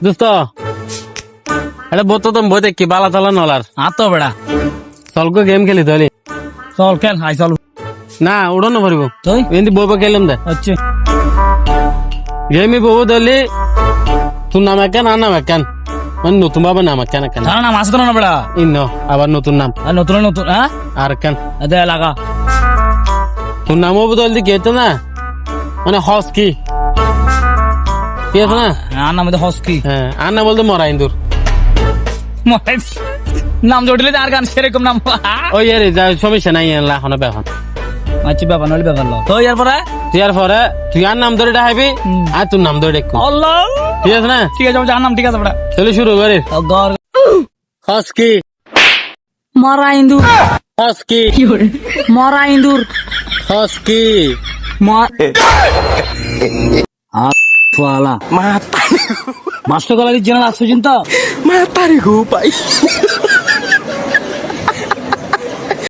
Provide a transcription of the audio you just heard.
দোস্ত এটা বত তো বই দেখি বালা তালা নলার আতো বেড়া চলকো গেম খেলি তাহলে চল খেল হাই চল না উড়ো পারিব তুই এমনি বই খেলাম দে হচ্ছে গেমে বউ ধরলি তোর নাম একখান আর নাম একখান মানে নতুন ভাবে নাম একখান একখান জানা না মাছ তো না বেড়া ইন আবার নতুন নাম আর নতুন নতুন হ্যাঁ আর একখান দে লাগা তোর নামও বদল দি কেতো না মানে হস কি আছে না আর নাম হস্কি হ্যাঁ আর না বলতে মরা ইন্দুর নাম জটিলে আর গান সেরকম নাম ওই আরে যা সমস্যা নাই এখন বেখন আচ্ছা ব্যাপার নইলে ব্যাপার লো তো এর পরে তুই আর পরে তুই আর নাম ধরে ডাকবি আর তোর নাম ধরে ডাকবি আল্লাহ ঠিক আছে না ঠিক আছে যার নাম ঠিক আছে বেড়া চলে শুরু করে গর হস কি মরা ইন্দুর হস কি মরা ইন্দুর হস কি মাস্টার গলা দিচ্ছে না আসছো চিন্তা Mata nih gue, Pak.